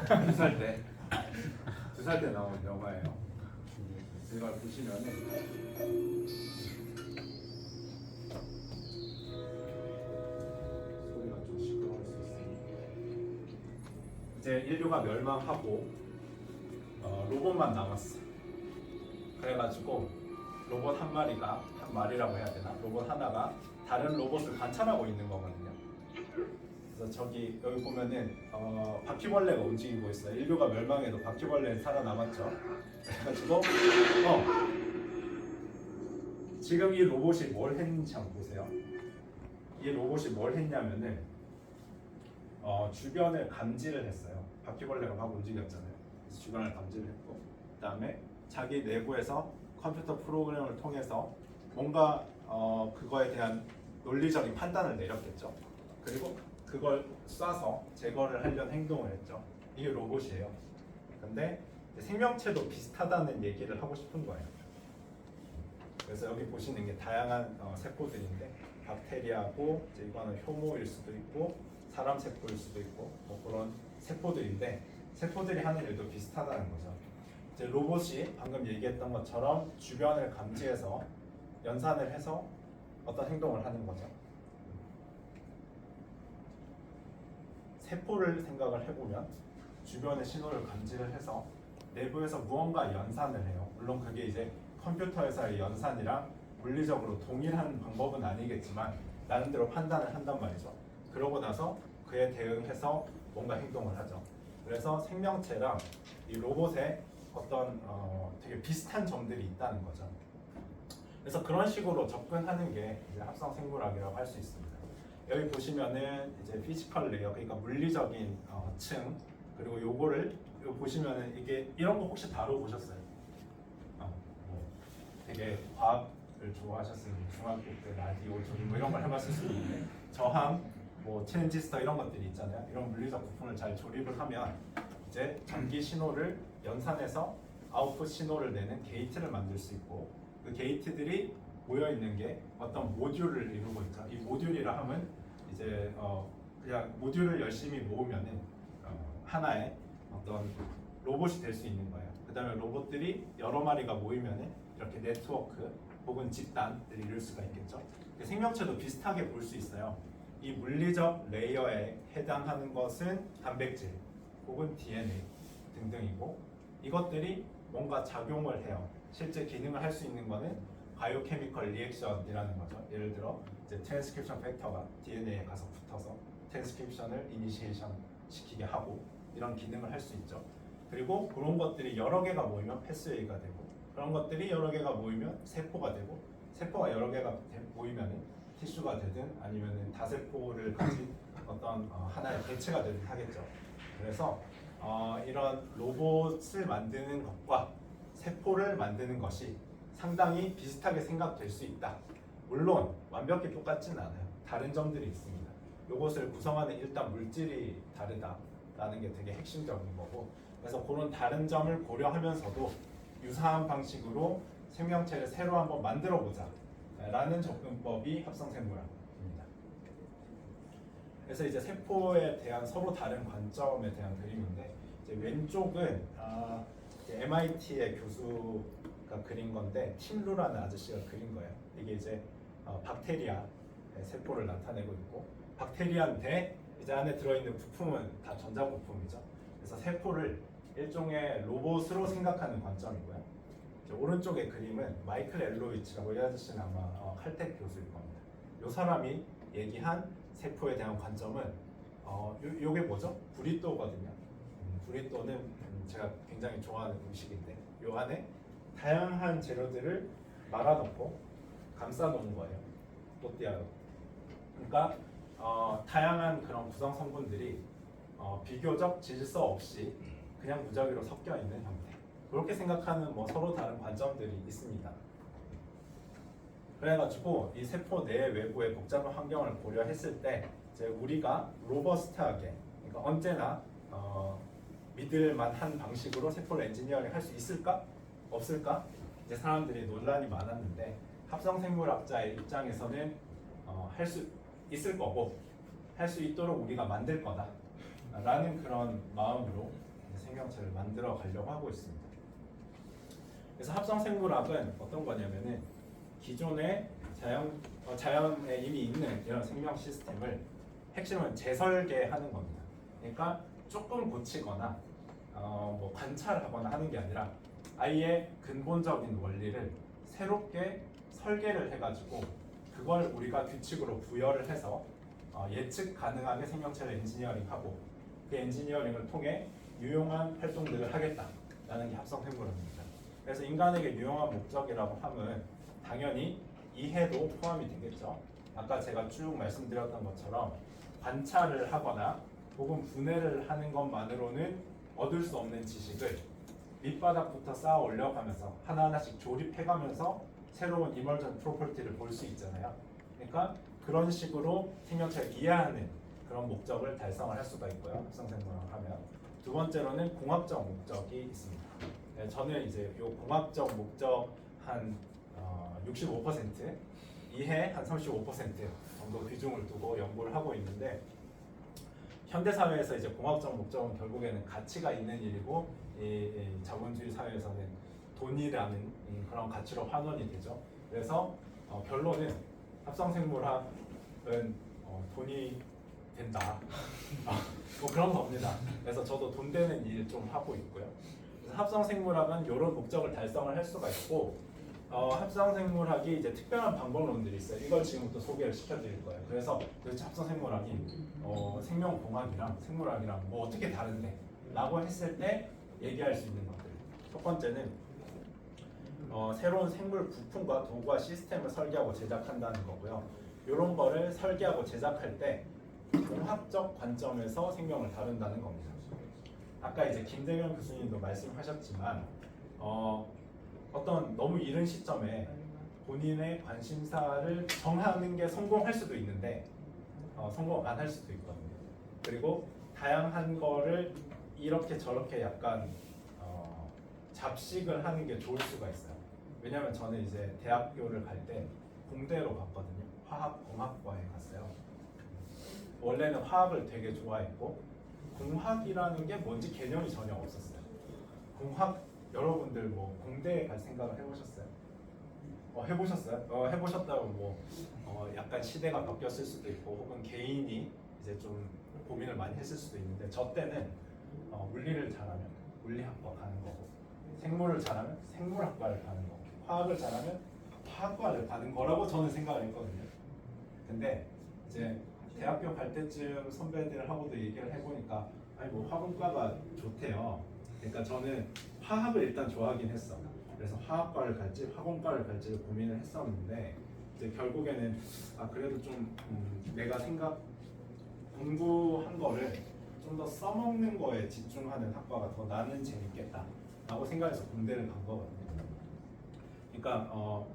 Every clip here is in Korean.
2살 때 나온 영화예요. 이걸 보시면은 소리가 좀 시끄러울 수 있으니 이제 인류가 멸망하고 로봇만 남았어. 그래가지고 로봇 한 마리라고 해야 되나? 로봇 하나가 다른 로봇을 관찰하고 있는 거거든요. 그래서 여기 보면은 바퀴벌레가 움직이고 있어요. 인류가 멸망해도 바퀴벌레는 살아남았죠. 그래가지고 지금 이 로봇이 뭘 했는지 한번 보세요. 이 로봇이 뭘 했냐면은 주변을 감지를 했어요. 바퀴벌레가 막 움직였잖아요. 그래서 주변을 감지를 했고, 그다음에 자기 내부에서 컴퓨터 프로그램을 통해서 뭔가 그거에 대한 논리적인 판단을 내렸겠죠. 그리고 그걸 쏴서 제거를 하려는 행동을 했죠. 이게 로봇이에요. 근데 생명체도 비슷하다는 얘기를 하고 싶은 거예요. 그래서 여기 보시는 게 다양한 세포들인데 박테리아고, 이제 이거는 효모일 수도 있고 사람 세포일 수도 있고 뭐 그런 세포들인데 세포들이 하는 일도 비슷하다는 거죠. 이제 로봇이 방금 얘기했던 것처럼 주변을 감지해서 연산을 해서 어떤 행동을 하는 거죠. 세포를 생각을 해보면 주변의 신호를 감지를 해서 내부에서 무언가 연산을 해요. 물론 그게 이제 컴퓨터에서의 연산이랑 물리적으로 동일한 방법은 아니겠지만 나름대로 판단을 한단 말이죠. 그러고 나서 그에 대응해서 뭔가 행동을 하죠. 그래서 생명체랑 이 로봇에 어떤 되게 비슷한 점들이 있다는 거죠. 그래서 그런 식으로 접근하는 게 이제 합성 생물학이라고 할 수 있습니다. 여기 보시면은 이제 피지컬 레이어, 그러니까 물리적인 층, 그리고 요거를 보시면은 이게 이런 거 혹시 다뤄보셨어요? 뭐 되게 과학을 좋아하셨으면 중학교 때 라디오 조립 뭐 이런 걸 해봤을 수도 있는데 저항, 뭐 트랜지스터 이런 것들이 있잖아요. 이런 물리적 부품을 잘 조립을 하면 이제 전기 신호를 연산해서 아웃풋 신호를 내는 게이트를 만들 수 있고, 그 게이트들이 모여 있는 게 어떤 모듈을 이루고 있죠. 이 모듈이라 하면 이제 그냥 모듈을 열심히 모으면은 하나의 어떤 로봇이 될 수 있는 거예요. 그다음에 로봇들이 여러 마리가 모이면은 이렇게 네트워크 혹은 집단을 이룰 수가 있겠죠. 생명체도 비슷하게 볼 수 있어요. 이 물리적 레이어에 해당하는 것은 단백질 혹은 DNA 등등이고, 이것들이 뭔가 작용을 해요. 실제 기능을 할 수 있는 거는 바이오케미컬 리액션이라는 거죠. 예를 들어 이제 트랜스크립션 팩터가 DNA에 가서 붙어서 트랜스크립션을 이니시에이션 시키게 하고 이런 기능을 할 수 있죠. 그리고 그런 것들이 여러 개가 모이면 패스웨이가 되고, 그런 것들이 여러 개가 모이면 세포가 되고, 세포가 여러 개가 모이면 티슈가 되든 아니면 다세포를 가진 어떤 하나의 개체가 되든 하겠죠. 그래서 이런 로봇을 만드는 것과 세포를 만드는 것이 상당히 비슷하게 생각될 수 있다. 물론 완벽히 똑같지는 않아요. 다른 점들이 있습니다. 이것을 구성하는 일단 물질이 다르다라는 게 되게 핵심적인 거고, 그래서 그런 다른 점을 고려하면서도 유사한 방식으로 생명체를 새로 한번 만들어 보자 라는 접근법이 합성생물학입니다. 그래서 이제 세포에 대한 서로 다른 관점에 대한 그림인데, 이제 왼쪽은 MIT의 교수가 그린 건데 팀루라는 아저씨가 그린 거예요. 이게 이제 박테리아 세포를 나타내고 있고, 박테리아인데 이제 안에 들어있는 부품은 다 전자부품이죠. 그래서 세포를 일종의 로봇으로 생각하는 관점이고요. 이제 오른쪽의 그림은 마이클 엘로위치라고, 이 아저씨는 아마 칼텍 교수일 겁니다. 이 사람이 얘기한 세포에 대한 관점은 요게 뭐죠? 부리또거든요. 부리또는 제가 굉장히 좋아하는 음식인데 요 안에 다양한 재료들을 말아놓고 감싸놓은 거예요. 또띠아로. 그러니까 다양한 그런 구성 성분들이 비교적 질서 없이 그냥 무작위로 섞여 있는 형태. 그렇게 생각하는 서로 다른 관점들이 있습니다. 그래가지고 이 세포 내 외부의 복잡한 환경을 고려했을 때 이제 우리가 로버스트하게, 그러니까 언제나 믿을 만한 방식으로 세포를 엔지니어링 할 수 있을까? 없을까? 이제 사람들이 논란이 많았는데, 합성생물학자의 입장에서는 할 수 있을 거고 할 수 있도록 우리가 만들 거다 라는 그런 마음으로 생명체를 만들어 가려고 하고 있습니다. 그래서 합성생물학은 어떤 거냐면은 기존의 자연에 이미 있는 이런 생명 시스템을 핵심은 재설계하는 겁니다. 그러니까 조금 고치거나 뭐 관찰하거나 하는 게 아니라 아예 근본적인 원리를 새롭게 설계를 해가지고 그걸 우리가 규칙으로 부여를 해서 예측 가능하게 생명체를 엔지니어링하고 그 엔지니어링을 통해 유용한 활동들을 하겠다라는 게 합성생물학입니다. 그래서 인간에게 유용한 목적이라고 하면 당연히 이해도 포함이 되겠죠. 아까 제가 쭉 말씀드렸던 것처럼 관찰을 하거나 혹은 분해를 하는 것만으로는 얻을 수 없는 지식을 밑바닥부터 쌓아 올려가면서 하나하나씩 조립해가면서 새로운 이머전 프로퍼티를 볼 수 있잖아요. 그러니까 그런 식으로 생명체를 이해하는 그런 목적을 달성을 할 수가 있고요. 합성생물학 하면 두 번째로는 공학적 목적이 있습니다. 네, 저는 이제 이 공학적 목적 한 65% 이해 한 35% 정도 비중을 두고 연구를 하고 있는데 현대 사회에서 이제 공학적 목적은 결국에는 가치가 있는 일이고 이 자본주의 사회에서는 돈이라는 그런 가치로 환원이 되죠. 그래서 결론은 합성생물학은 돈이 된다. 뭐 그런 겁니다. 그래서 저도 돈 되는 일 좀 하고 있고요. 그래서 합성생물학은 이런 목적을 달성을 할 수가 있고 합성생물학이 이제 특별한 방법론들이 있어요. 이걸 지금부터 소개를 시켜드릴 거예요. 그래서 도대체 합성생물학이 생명공학이랑 생물학이랑 뭐 어떻게 다른데? 라고 했을 때 얘기할 수 있는 것들. 첫 번째는 새로운 생물 부품과 도구와 시스템을 설계하고 제작한다는 거고요. 이런 거를 설계하고 제작할 때 공학적 관점에서 생명을 다룬다는 겁니다. 아까 이제 김대겸 교수님도 말씀하셨지만 어떤 너무 이른 시점에 본인의 관심사를 정하는 게 성공할 수도 있는데 성공 안 할 수도 있거든요. 그리고 다양한 거를 이렇게 저렇게 약간 잡식을 하는 게 좋을 수가 있어요. 왜냐면 저는 이제 대학교를 갈 때 공대로 갔거든요. 화학공학과에 갔어요. 원래는 화학을 되게 좋아했고 공학이라는 게 뭔지 개념이 전혀 없었어요. 공학 여러분들 뭐 공대에 갈 생각을 해보셨어요? 해보셨어요? 해보셨다면 뭐 약간 시대가 바뀌었을 수도 있고 혹은 개인이 이제 좀 고민을 많이 했을 수도 있는데 저 때는 물리를 잘하면 물리학과 가는 거고 생물을 잘하면 생물학과를 가는 거고 화학을 잘하면 화학과를 가는 거라고 저는 생각을 했거든요. 근데 이제 대학교 갈 때쯤 선배들하고도 얘기를 해보니까 아니 뭐 화공과가 좋대요. 그러니까 저는 화학을 일단 좋아하긴 했어. 그래서 화학과를 갈지 화공과를 갈지 고민을 했었는데 이제 결국에는 그래도 좀 내가 공부한 거를 좀 더 써먹는 거에 집중하는 학과가 더 나는 재밌겠다라고 생각해서 공대를 간 거거든요. 그러니까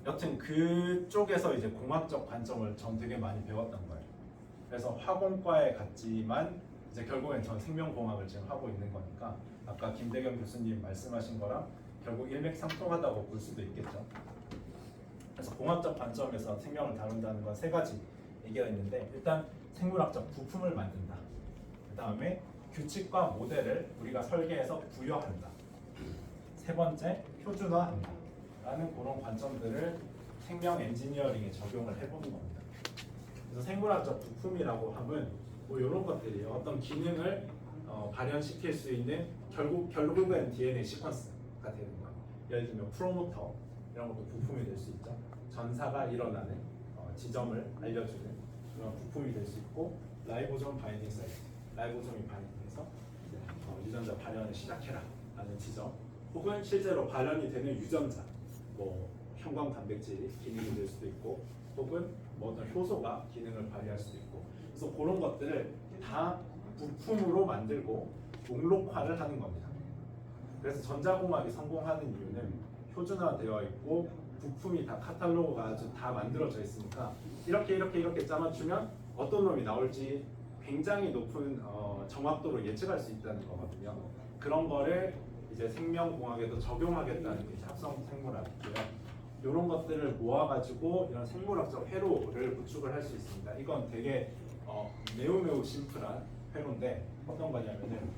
여튼 그쪽에서 이제 공학적 관점을 전 되게 많이 배웠던 거예요. 그래서 화공과에 갔지만 이제 결국엔 전 생명공학을 지금 하고 있는 거니까 아까 김대겸 교수님 말씀하신 거랑 결국 일맥상통하다고 볼 수도 있겠죠. 그래서 공학적 관점에서 생명을 다룬다는 건 세 가지 얘기가 있는데 일단 생물학적 부품을 만든다. 그 다음에 규칙과 모델을 우리가 설계해서 부여한다. 세 번째 표준화한다. 라는 그런 관점들을 생명 엔지니어링에 적용을 해보는 겁니다. 그래서 생물학적 부품이라고 하면 뭐 이런 것들이에요. 어떤 기능을 발현시킬 수 있는 결국은 DNA 시퀀스가 되는 거예요. 예를 들면 프로모터 이런 것도 부품이 될 수 있죠. 전사가 일어나는 지점을 알려주는 그런 부품이 될 수 있고 라이보솜 바인딩 사이트, 라이보솜이 바인딩해서 유전자 발현을 시작해라 라는 지점 혹은 실제로 발현이 되는 유전자 뭐 형광 단백질 기능이 될 수도 있고 혹은 뭐 어떤 효소가 기능을 발휘할 수도 있고 그래서 그런 것들을 다 부품으로 만들고 목록화를 하는 겁니다. 그래서 전자공학이 성공하는 이유는 표준화되어 있고 부품이 다 카탈로그가 아주 다 만들어져 있으니까 이렇게 짜맞추면 어떤 놈이 나올지 굉장히 높은 정확도로 예측할 수 있다는 거거든요. 그런 거를 이제 생명공학에도 적용하겠다는 게 합성생물학이고요. 이런 것들을 모아가지고 이런 생물학적 회로를 구축을 할 수 있습니다. 이건 되게 매우 심플한 회로인데 어떤 거냐면은